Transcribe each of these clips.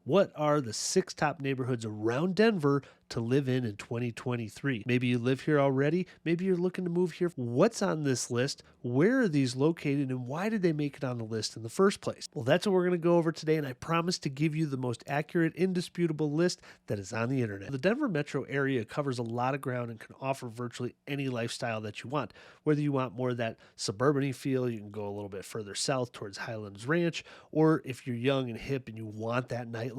What are the 6 top neighborhoods around Denver to live in 2023? Maybe you live here already. Maybe you're looking to move here. What's on this list? Where are these located and why did they make it on the list in the first place? Well, that's what we're going to go over today, and I promise to give you the most accurate, indisputable list that is on the internet. The Denver metro area covers a lot of ground and can offer virtually any lifestyle that you want. Whether you want more of that suburban feel, you can go a little bit further south towards Highlands Ranch, or if you're young and hip and you want that nightlife,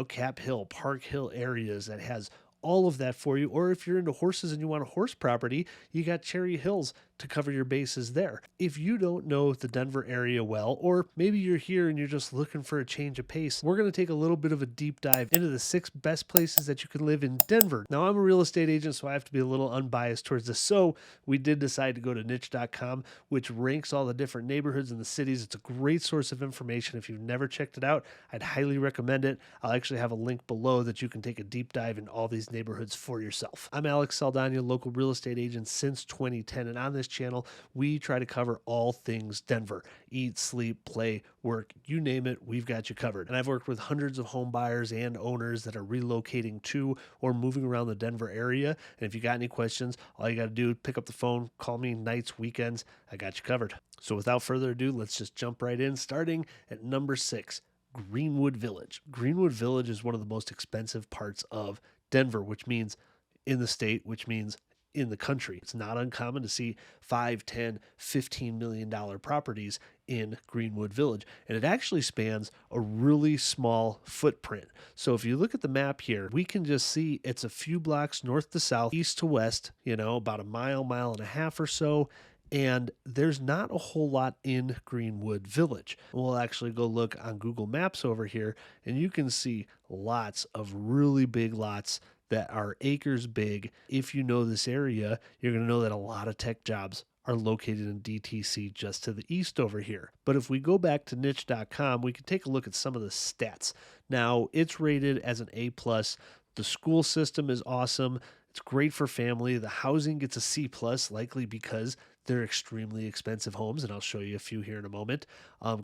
Cap Hill, Park Hill areas that has all of that for you. Or if you're into horses and you want a horse property, you got Cherry Hills to cover your bases there. If you don't know the Denver area well, or maybe you're here and you're just looking for a change of pace, we're going to take a little bit of a deep dive into the 6 best places that you can live in Denver. Now, I'm a real estate agent, so I have to be a little unbiased towards this. So we did decide to go to niche.com, which ranks all the different neighborhoods in the cities. It's a great source of information. If you've never checked it out, I'd highly recommend it. I'll actually have a link below that you can take a deep dive in all these neighborhoods for yourself. I'm Alex Saldana, local real estate agent since 2010, and on this channel, we try to cover all things Denver. Eat, sleep, play, work, you name it, we've got you covered. And I've worked with hundreds of home buyers and owners that are relocating to or moving around the Denver area. And if you got any questions, all you got to do is pick up the phone, call me nights, weekends, I got you covered. So without further ado, let's just jump right in, starting at number 6. Greenwood Village. Greenwood Village is one of the most expensive parts of Denver, which means in the state, which means in the country. It's not uncommon to see $5, $10, $15 million properties in Greenwood Village. And it actually spans a really small footprint. So if you look at the map here, we can just see it's a few blocks north to south, east to west, about a mile, mile and a half or so. And there's not a whole lot in Greenwood Village. We'll actually go look on Google Maps over here, and you can see lots of really big lots that are acres big. If you know this area, you're going to know that a lot of tech jobs are located in DTC just to the east over here. But if we go back to niche.com, we can take a look at some of the stats. Now, it's rated as an A+. The school system is awesome. It's great for family. The housing gets a C+, likely because they're extremely expensive homes, and I'll show you a few here in a moment.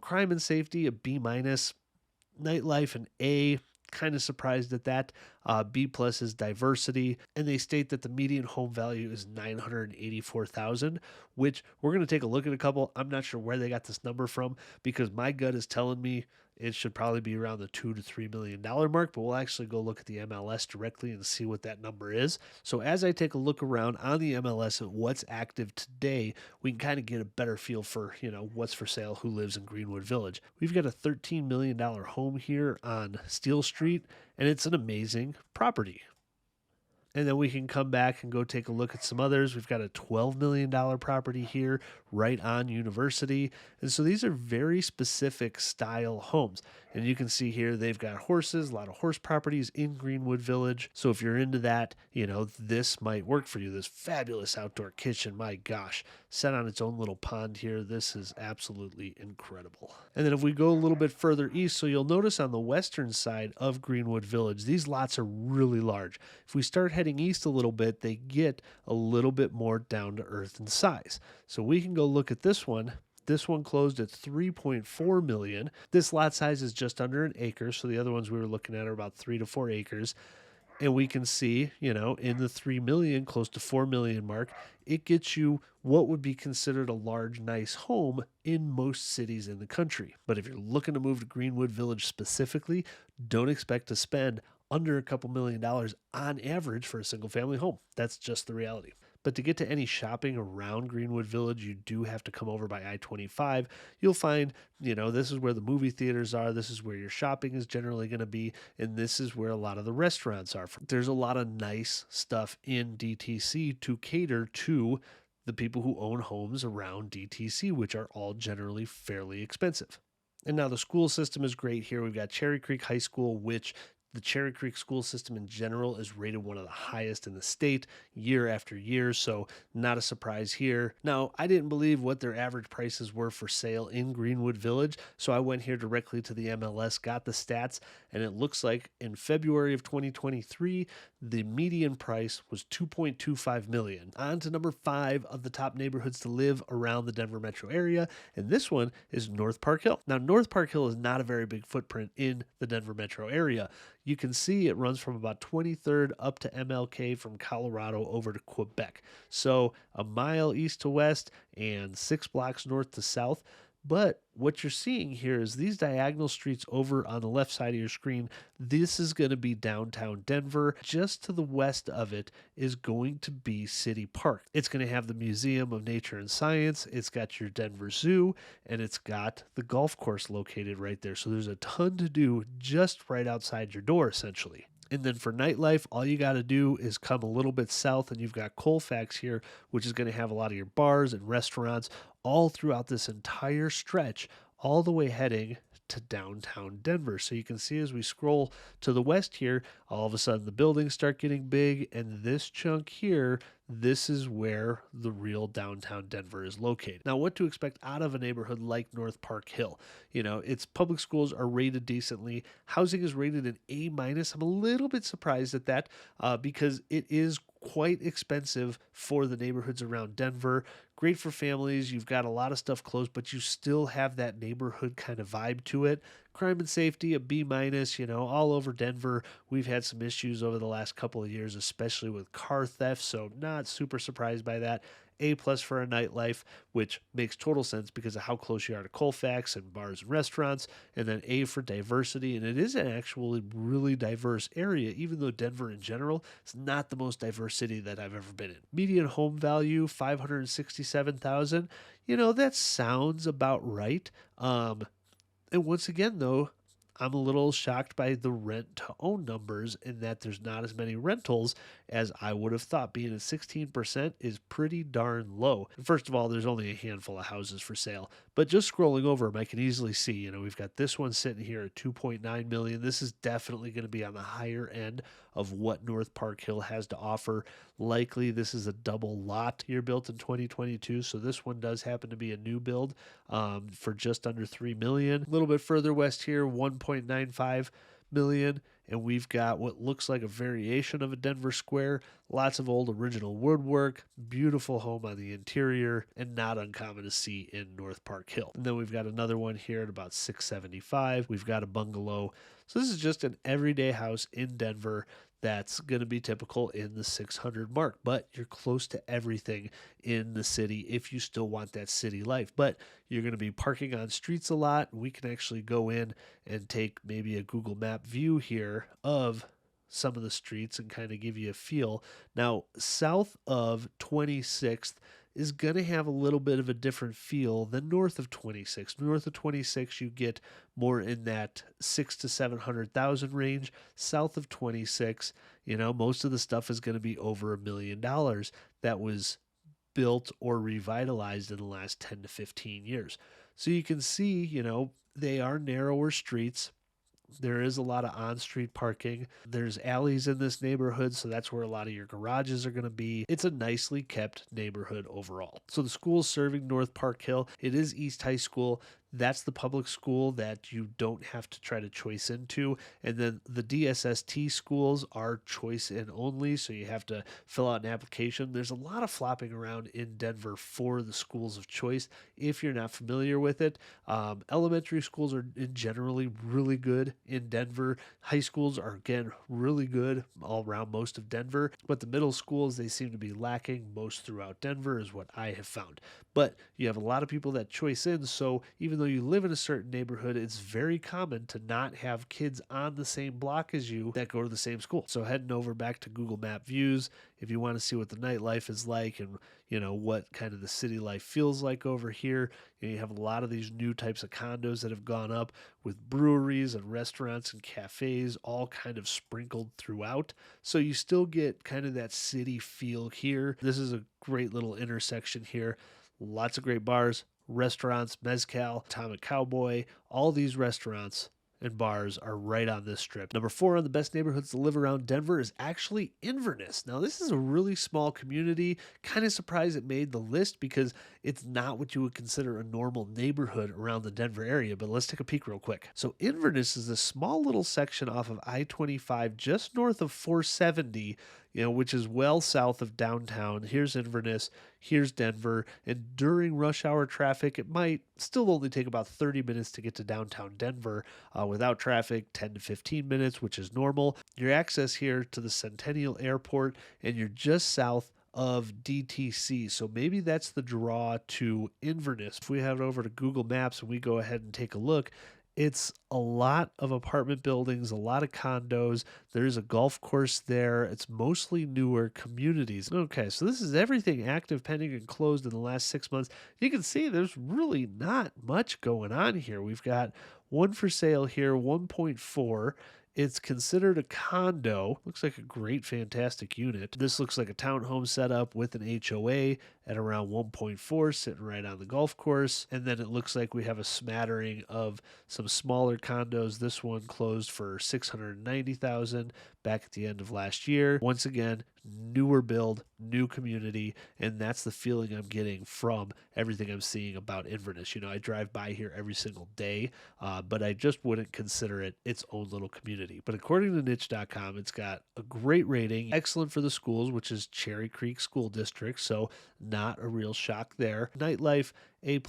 Crime and safety, a B-. Nightlife, an A. Kind of surprised at that. B+ is diversity, and they state that the median home value is $984,000, which we're going to take a look at a couple. I'm not sure where they got this number from because my gut is telling me it should probably be around the $2 to $3 million mark, but we'll actually go look at the MLS directly and see what that number is. So as I take a look around on the MLS at what's active today, we can kind of get a better feel for, what's for sale, who lives in Greenwood Village. We've got a $13 million home here on Steel Street, and it's an amazing property. And then we can come back and go take a look at some others. We've got a $12 million property here right on University. And so these are very specific style homes. And you can see here they've got horses, a lot of horse properties in Greenwood Village. So if you're into that, this might work for you. This fabulous outdoor kitchen, my gosh, set on its own little pond here. This is absolutely incredible. And then if we go a little bit further east, so you'll notice on the western side of Greenwood Village, these lots are really large. If we start heading east a little bit, they get a little bit more down to earth in size. So we can go look at this one. This one closed at $3.4 million. This lot size is just under an acre. So the other ones we were looking at are about 3 to 4 acres. And we can see, in the 3 million, close to 4 million mark, it gets you what would be considered a large, nice home in most cities in the country. But if you're looking to move to Greenwood Village specifically, don't expect to spend under a couple $1,000,000 on average for a single family home. That's just the reality. But to get to any shopping around Greenwood Village, you do have to come over by I-25. You'll find, this is where the movie theaters are. This is where your shopping is generally going to be. And this is where a lot of the restaurants are. There's a lot of nice stuff in DTC to cater to the people who own homes around DTC, which are all generally fairly expensive. And now the school system is great here. We've got Cherry Creek High School, which The Cherry Creek school system in general is rated one of the highest in the state year after year, so not a surprise here. Now, I didn't believe what their average prices were for sale in Greenwood Village, so I went here directly to the MLS, got the stats, and it looks like in February of 2023, the median price was $2.25 million. On to number 5 of the top neighborhoods to live around the Denver metro area, and this one is North Park Hill. Now, North Park Hill is not a very big footprint in the Denver metro area. You can see it runs from about 23rd up to MLK from Colorado over to Quebec. So a mile east to west and 6 blocks north to south. But what you're seeing here is these diagonal streets over on the left side of your screen. This is going to be downtown Denver. Just to the west of it is going to be City Park. It's going to have the Museum of Nature and Science. It's got your Denver Zoo, and it's got the golf course located right there. So there's a ton to do just right outside your door, essentially. And then for nightlife, all you got to do is come a little bit south, and you've got Colfax here, which is going to have a lot of your bars and restaurants all throughout this entire stretch, all the way heading to downtown Denver. So you can see as we scroll to the west here, all of a sudden the buildings start getting big, and this chunk here, this is where the real downtown Denver is located. Now, what to expect out of a neighborhood like North Park Hill? You know, its public schools are rated decently. Housing is rated an A minus. I'm a little bit surprised at that because it is quite expensive for the neighborhoods around Denver. Great for families. You've got a lot of stuff close, but you still have that neighborhood kind of vibe to it. Crime and safety, a B minus, you know, all over Denver. We've had some issues over the last couple of years, especially with car theft, so not super surprised by that. A plus for a nightlife, which makes total sense because of how close you are to Colfax and bars and restaurants. And then A for diversity, and it is an actually really diverse area, even though Denver in general is not the most diverse city that I've ever been in. Median home value, $567,000. You know, that sounds about right. And once again, though, I'm a little shocked by the rent to own numbers in that there's not as many rentals as I would have thought. Being at 16% is pretty darn low. First of all, there's only a handful of houses for sale, but just scrolling over them, I can easily see, you know, we've got this one sitting here at 2.9 million. This is definitely going to be on the higher end of what North Park Hill has to offer. Likely this is a double lot here built in 2022. So this one does happen to be a new build for just under 3 million. A little bit further west here, 1.95 million. And we've got what looks like a variation of a Denver Square, lots of old original woodwork, beautiful home on the interior, and not uncommon to see in North Park Hill. And then we've got another one here at about 675. We've got a bungalow. So this is just an everyday house in Denver that's going to be typical in the 600 mark, but you're close to everything in the city if you still want that city life. But you're going to be parking on streets a lot. We can actually go in and take maybe a Google Map view here of some of the streets and kind of give you a feel. Now, south of 26th is going to have a little bit of a different feel than north of 26. North of 26, you get more in that 6 to 700,000 range. South of 26, you know, most of the stuff is going to be over $1 million that was built or revitalized in the last 10 to 15 years. So you can see, you know, they are narrower streets. There is a lot of on-street parking. There's alleys in this neighborhood, so that's where a lot of your garages are going to be. It's a nicely kept neighborhood overall. So the school's serving North Park Hill. It is East High School. That's the public school that you don't have to try to choice into. And then the DSST schools are choice in only, so you have to fill out an application. There's a lot of flopping around in Denver for the schools of choice if you're not familiar with it. Elementary schools are generally really good in Denver. High schools are, again, really good all around most of Denver. But the middle schools, they seem to be lacking most throughout Denver is what I have found. But you have a lot of people that choice in, so even though you live in a certain neighborhood, it's very common to not have kids on the same block as you that go to the same school. So heading over back to Google Map views, if you want to see what the nightlife is like and, you know, what kind of the city life feels like over here, you have a lot of these new types of condos that have gone up with breweries and restaurants and cafes all kind of sprinkled throughout. So you still get kind of that city feel here. This is a great little intersection here. Lots of great bars, restaurants, Mezcal, Atomic Cowboy, all these restaurants and bars are right on this strip. Number 4 on the best neighborhoods to live around Denver is actually Inverness. Now, this is a really small community. Kind of surprised it made the list because it's not what you would consider a normal neighborhood around the Denver area, but let's take a peek real quick. So Inverness is a small little section off of I-25 just north of 470, which is well south of downtown. Here's Inverness, here's Denver, and during rush hour traffic, it might still only take about 30 minutes to get to downtown Denver. Without traffic, 10 to 15 minutes, which is normal. Your access here to the Centennial Airport, and you're just south of DTC. So maybe that's the draw to Inverness. If we head over to Google Maps and we go ahead and take a look, it's a lot of apartment buildings, a lot of condos. There's a golf course there. It's mostly newer communities. Okay, so this is everything active, pending, and closed in the last 6 months. You can see there's really not much going on here. We've got one for sale here, 1.4. It's considered a condo. Looks like a great, fantastic unit. This looks like a townhome setup with an HOA at around 1.4, sitting right on the golf course. And then it looks like we have a smattering of some smaller condos. This one closed for $690,000 back at the end of last year. Once again, newer build, new community, and that's the feeling I'm getting from everything I'm seeing about Inverness. I drive by here every single day, but I just wouldn't consider it its own little community. But according to niche.com, it's got a great rating, excellent for the schools, which is Cherry Creek School District, so not a real shock there. Nightlife, A+,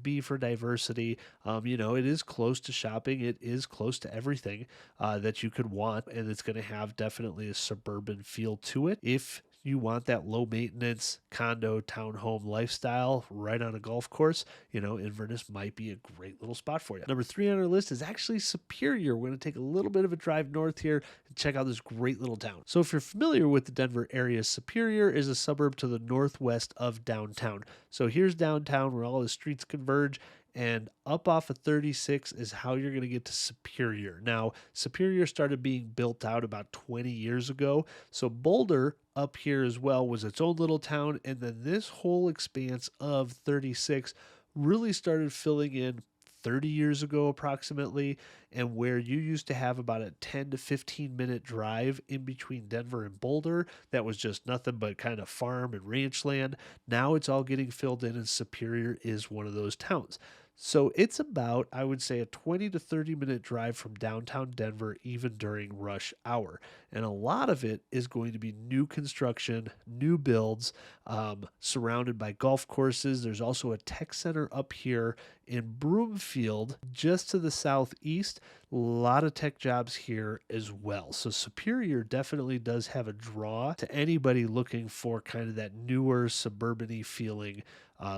B for diversity. It is close to shopping. It is close to everything that you could want, and it's going to have definitely a suburban feel to it. If you want that low maintenance condo townhome lifestyle right on a golf course, Inverness might be a great little spot for you. Number 3 on our list is actually Superior. We're going to take a little bit of a drive north here and check out this great little town. So if you're familiar with the Denver area, Superior is a suburb to the northwest of downtown. So here's downtown where all the streets converge, and up off of 36 is how you're going to get to Superior. Now, Superior started being built out about 20 years ago. So Boulder up here as well was its own little town. And then this whole expanse of 36 really started filling in 30 years ago approximately, and where you used to have about a 10 to 15 minute drive in between Denver and Boulder that was just nothing but kind of farm and ranch land. Now it's all getting filled in, and Superior is one of those towns. So it's about, I would say, a 20 to 30 minute drive from downtown Denver, even during rush hour. And a lot of it is going to be new construction, new builds, surrounded by golf courses. There's also a tech center up here in Broomfield, just to the southeast. A lot of tech jobs here as well. So Superior definitely does have a draw to anybody looking for kind of that newer suburban-y feeling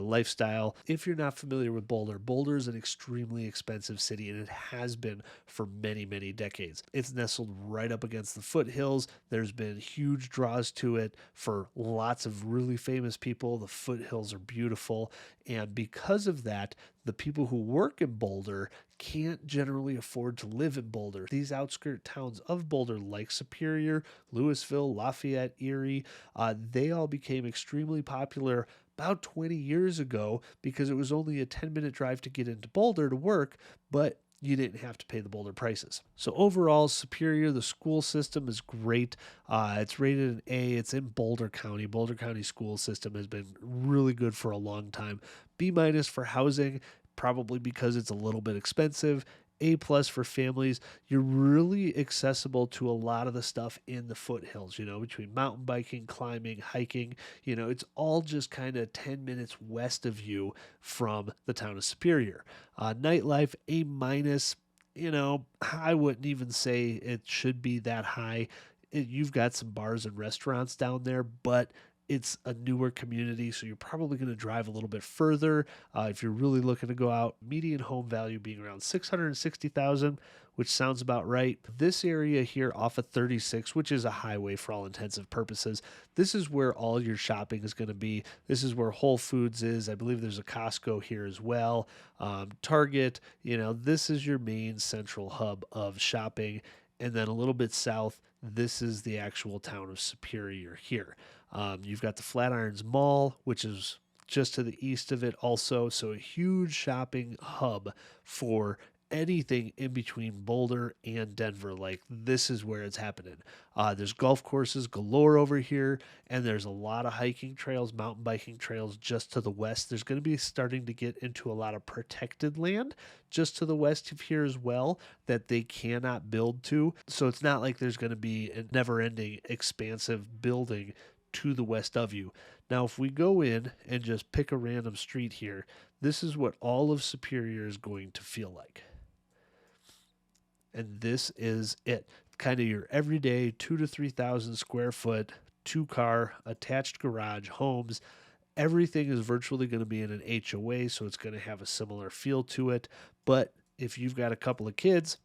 lifestyle. If you're not familiar with Boulder, Boulder is an extremely expensive city, and it has been for many, many decades. It's nestled right up against the foothills. There's been huge draws to it for lots of really famous people. The foothills are beautiful, and because of that, the people who work in Boulder can't generally afford to live in Boulder. These outskirt towns of Boulder, like Superior, Louisville, Lafayette, Erie, they all became extremely popular about 20 years ago because it was only a 10-minute drive to get into Boulder to work, but you didn't have to pay the Boulder prices. So overall, Superior, the school system is great. It's rated an A. It's in Boulder County. Boulder County school system has been really good for a long time. B- for housing, probably because it's a little bit expensive. A+ for families. You're really accessible to a lot of the stuff in the foothills, between mountain biking, climbing, hiking. It's all just kind of 10 minutes west of you from the town of Superior. Nightlife, A-. I wouldn't even say it should be that high. You've got some bars and restaurants down there, but it's a newer community, so you're probably going to drive a little bit further. If you're really looking to go out, median home value being around $660,000, which sounds about right. This area here off of 36, which is a highway for all intensive purposes, this is where all your shopping is going to be. This is where Whole Foods is. I believe there's a Costco here as well. Target, this is your main central hub of shopping. And then a little bit south, this is the actual town of Superior here. You've got the Flatirons Mall, which is just to the east of it also. So a huge shopping hub for anything in between Boulder and Denver. Like, this is where it's happening. There's golf courses galore over here, and there's a lot of hiking trails, mountain biking trails just to the west. There's going to be starting to get into a lot of protected land just to the west of here as well that they cannot build to. So it's not like there's going to be a never ending expansive building to the west of you. Now, if we go in and just pick a random street here, this is what all of Superior is going to feel like. And this is it. Kind of your everyday 2 to 3,000 square foot, 2-car, attached garage homes. Everything is virtually going to be in an HOA, so it's going to have a similar feel to it. But if you've got a couple of kids,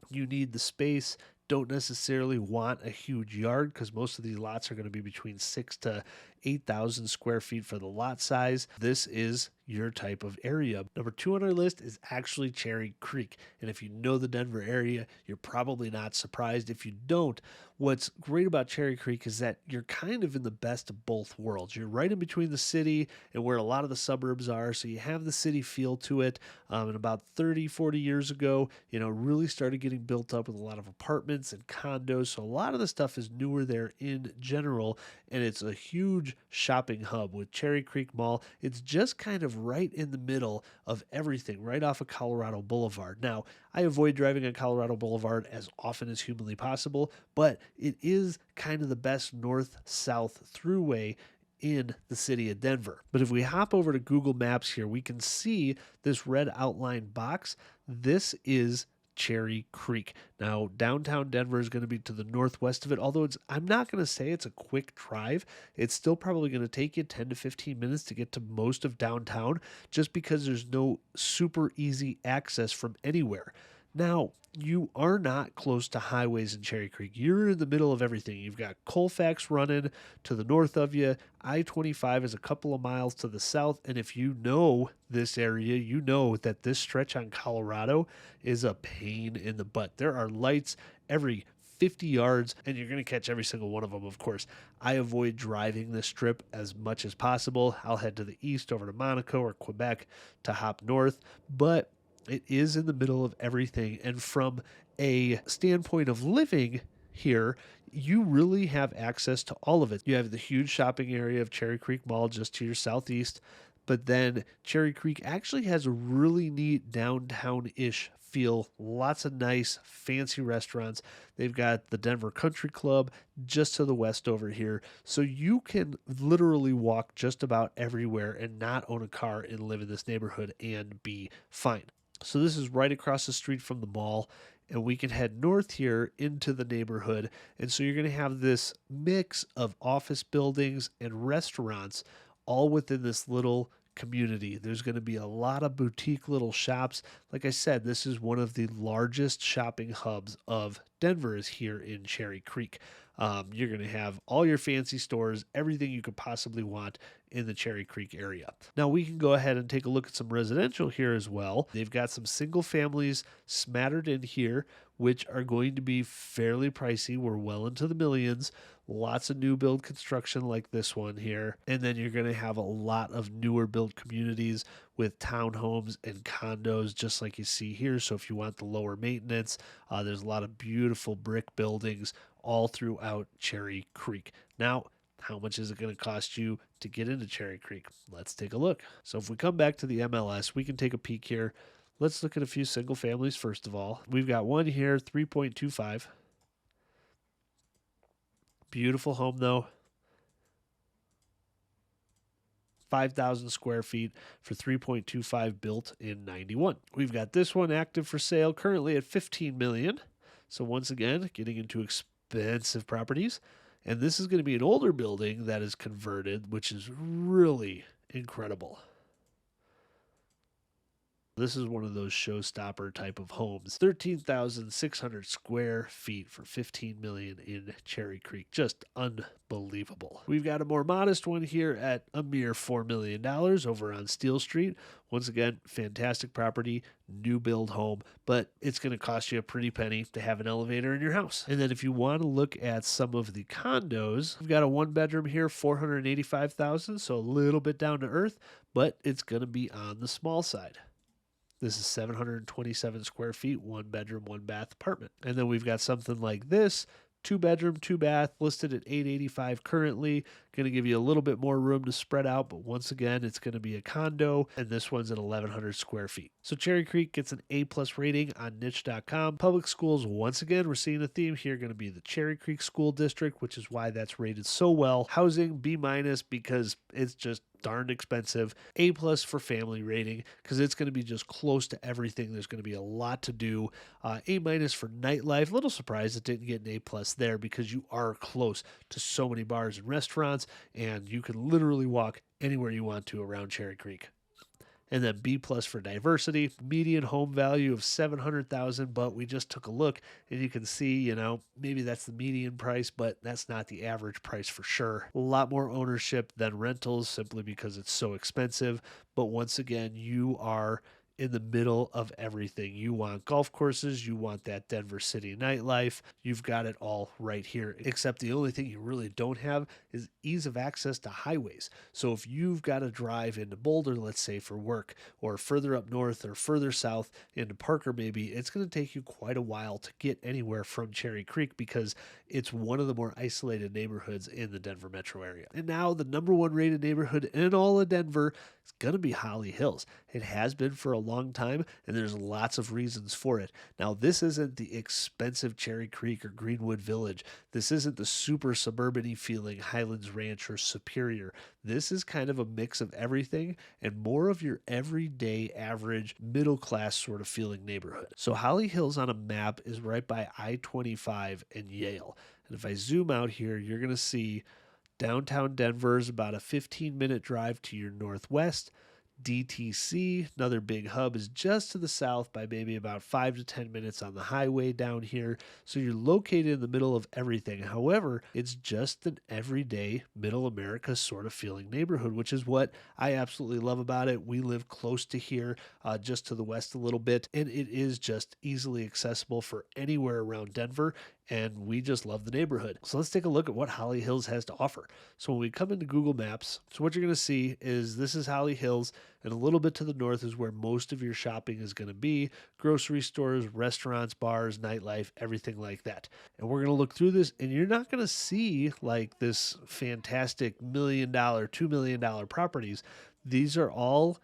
you need the space. Don't necessarily want a huge yard because most of these lots are going to be between 6 to 8,000 square feet for the lot size. This is your type of area. Number 2 on our list is actually Cherry Creek. And if you know the Denver area, you're probably not surprised. If you don't, what's great about Cherry Creek is that you're kind of in the best of both worlds. You're right in between the city and where a lot of the suburbs are, so you have the city feel to it. And about 30, 40 years ago, really started getting built up with a lot of apartments and condos. So a lot of the stuff is newer there in general, and it's a huge shopping hub with Cherry Creek Mall. It's just kind of right in the middle of everything, right off of Colorado Boulevard. Now, I avoid driving on Colorado Boulevard as often as humanly possible, but it is kind of the best north-south throughway in the city of Denver. But if we hop over to Google Maps here, we can see this red outline box. This is Cherry Creek. Now, downtown Denver is going to be to the northwest of it, although I'm not going to say it's a quick drive. It's still probably going to take you 10 to 15 minutes to get to most of downtown just because there's no super easy access from anywhere. Now, you are not close to highways in Cherry Creek. You're in the middle of everything. You've got Colfax running to the north of you. I-25 is a couple of miles to the south. And if you know this area, you know that this stretch on Colorado is a pain in the butt. There are lights every 50 yards, and you're going to catch every single one of them, of course. I avoid driving this strip as much as possible. I'll head to the east over to Monaco or Quebec to hop north, but it is in the middle of everything. And from a standpoint of living here, you really have access to all of it. You have the huge shopping area of Cherry Creek Mall just to your southeast, but then Cherry Creek actually has a really neat downtown-ish feel. Lots of nice, fancy restaurants. They've got the Denver Country Club just to the west over here. So you can literally walk just about everywhere and not own a car and live in this neighborhood and be fine. So this is right across the street from the mall, and we can head north here into the neighborhood. And so you're going to have this mix of office buildings and restaurants all within this little community. There's going to be a lot of boutique little shops. Like I said, this is one of the largest shopping hubs of Denver is here in Cherry Creek. You're going to have all your fancy stores, everything you could possibly want in the Cherry Creek area. Now we can go ahead and take a look at some residential here as well. They've got some single families smattered in here, which are going to be fairly pricey. We're well into the millions. Lots of new build construction like this one here. And then you're going to have a lot of newer built communities with townhomes and condos, just like you see here. So if you want the lower maintenance, there's a lot of beautiful brick buildings all throughout Cherry Creek. Now, how much is it going to cost you to get into Cherry Creek? Let's take a look. So if we come back to the MLS, we can take a peek here. Let's look at a few single families first of all. We've got one here, 3.25. Beautiful home though. 5,000 square feet for 3.25, built in 91. We've got this one active for sale currently at 15 million. So once again, getting into expensive properties. And this is going to be an older building that is converted, which is really incredible. This is one of those showstopper type of homes. 13,600 square feet for 15 million in Cherry Creek. Just unbelievable. We've got a more modest one here at a mere $4 million over on Steel Street. Once again, fantastic property, new build home, but it's going to cost you a pretty penny to have an elevator in your house. And then if you want to look at some of the condos, we've got a one bedroom here, 485,000, so a little bit down to earth, but it's going to be on the small side. This is 727 square feet, 1 bedroom, 1 bath apartment. And then we've got something like this, 2 bedroom, 2 bath, listed at $885 currently. Going to give you a little bit more room to spread out, but once again, it's going to be a condo, and this one's at 1,100 square feet. So Cherry Creek gets an A+ rating on niche.com. Public schools, once again, we're seeing a theme here, going to be the Cherry Creek School District, which is why that's rated so well. Housing, B- because it's just darn expensive. A+ for family rating because it's going to be just close to everything. There's going to be a lot to do. A- for nightlife. A little surprised it didn't get an A+ there because you are close to so many bars and restaurants, and you can literally walk anywhere you want to around Cherry Creek. And then B+ for diversity, median home value of 700,000, but we just took a look and you can see, maybe that's the median price, but that's not the average price for sure. A lot more ownership than rentals simply because it's so expensive. But once again, you are in the middle of everything. You want golf courses, you want that Denver city nightlife. You've got it all right here, except the only thing you really don't have is ease of access to highways. So if you've got to drive into Boulder, let's say for work, or further up north or further south into Parker maybe, it's going to take you quite a while to get anywhere from Cherry Creek because it's one of the more isolated neighborhoods in the Denver metro area. And now the #1 rated neighborhood in all of Denver is going to be Holly Hills. It has been for a long time, and there's lots of reasons for it. Now, this isn't the expensive Cherry Creek or Greenwood Village. This isn't the super suburban-y feeling Highlands Ranch or Superior. This is kind of a mix of everything and more of your everyday, average, middle-class sort of feeling neighborhood. So Holly Hills on a map is right by I-25 and Yale. And if I zoom out here, you're going to see downtown Denver is about a 15-minute drive to your northwest. DTC, another big hub, is just to the south by maybe about 5 to 10 minutes on the highway down here. So you're located in the middle of everything. However, it's just an everyday middle America sort of feeling neighborhood, which is what I absolutely love about it. We live close to here, just to the west a little bit, and it is just easily accessible for anywhere around Denver. And we just love the neighborhood. So let's take a look at what Holly Hills has to offer. So when we come into Google Maps, so what you're going to see is this is Holly Hills, and a little bit to the north is where most of your shopping is going to be. Grocery stores, restaurants, bars, nightlife, everything like that. And we're going to look through this, and you're not going to see like this fantastic $1 million, $2 million properties. These are all,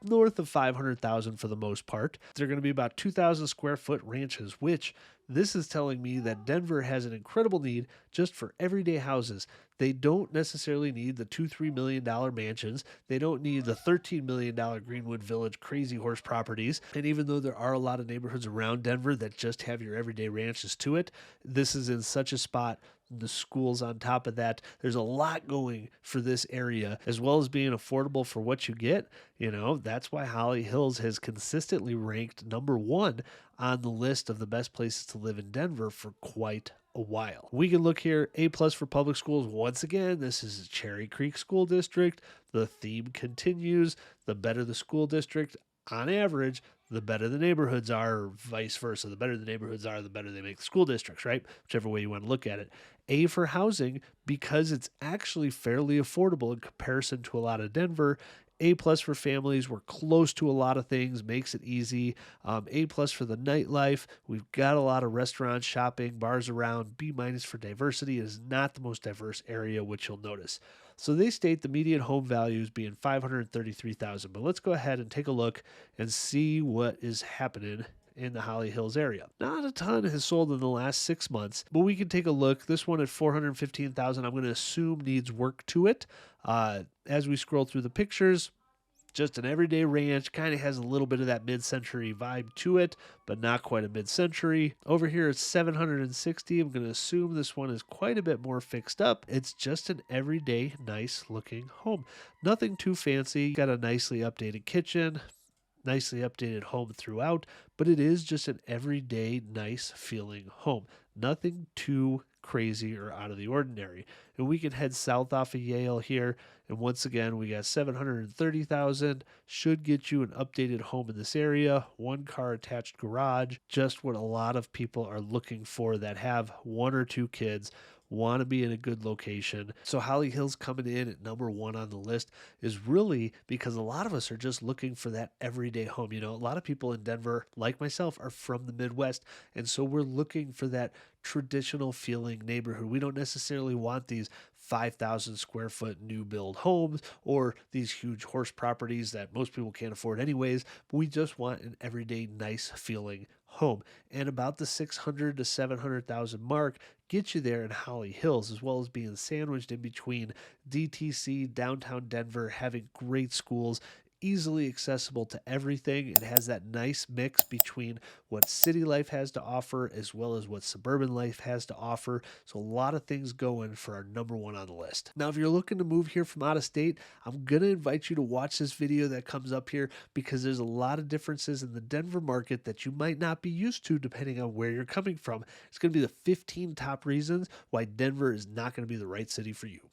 north of 500,000 for the most part. They're going to be about 2,000 square foot ranches, which this is telling me that Denver has an incredible need just for everyday houses. They don't necessarily need the $2-3 million mansions. They don't need the $13 million Greenwood Village crazy horse properties. And even though there are a lot of neighborhoods around Denver that just have your everyday ranches to it, this is in such a spot. The schools on top of that. There's a lot going for this area, as well as being affordable for what you get. That's why Holly Hills has consistently ranked #1 on the list of the best places to live in Denver for quite a while. We can look here, A+ for public schools. Once again, this is Cherry Creek School District. The theme continues. The better the school district, on average, the better the neighborhoods are, or vice versa. The better the neighborhoods are, the better they make the school districts, right? Whichever way you want to look at it. A for housing, because it's actually fairly affordable in comparison to a lot of Denver. A+ for families. We're close to a lot of things, makes it easy. A+ for the nightlife. We've got a lot of restaurants, shopping, bars around. B- for diversity. It is not the most diverse area, which you'll notice. So they state the median home values being $533,000. But let's go ahead and take a look and see what is happening in the Holly Hills area. Not a ton has sold in the last 6 months, but we can take a look. This one at $415,000, I'm going to assume needs work to it. As we scroll through the pictures, just an everyday ranch, kind of has a little bit of that mid-century vibe to it, but not quite a mid-century. Over here it's $760. I'm going to assume this one is quite a bit more fixed up. It's just an everyday, nice looking home. Nothing too fancy. Got a nicely updated kitchen, nicely updated home throughout, but it is just an everyday, nice feeling home. Nothing too crazy or out of the ordinary. And we can head south off of Yale here. And once again, we got $730,000. Should get you an updated home in this area. 1-car attached garage. Just what a lot of people are looking for that have 1 or 2 kids. want to be in a good location. So Holly Hills coming in at number one on the list is really because a lot of us are just looking for that everyday home. You know, a lot of people in Denver, like myself, are from the Midwest. And so we're looking for that traditional feeling neighborhood. We don't necessarily want these 5,000 square foot new build homes or these huge horse properties that most people can't afford anyways. But we just want an everyday nice feeling home. And about the 600 to 700,000 mark get you there in Holly Hills, as well as being sandwiched in between DTC, downtown Denver, having great schools, easily accessible to everything. It has that nice mix between what city life has to offer as well as what suburban life has to offer. So a lot of things going for our number one on the list. Now, if you're looking to move here from out of state, I'm going to invite you to watch this video that comes up here because there's a lot of differences in the Denver market that you might not be used to depending on where you're coming from. It's going to be the 15 top reasons why Denver is not going to be the right city for you.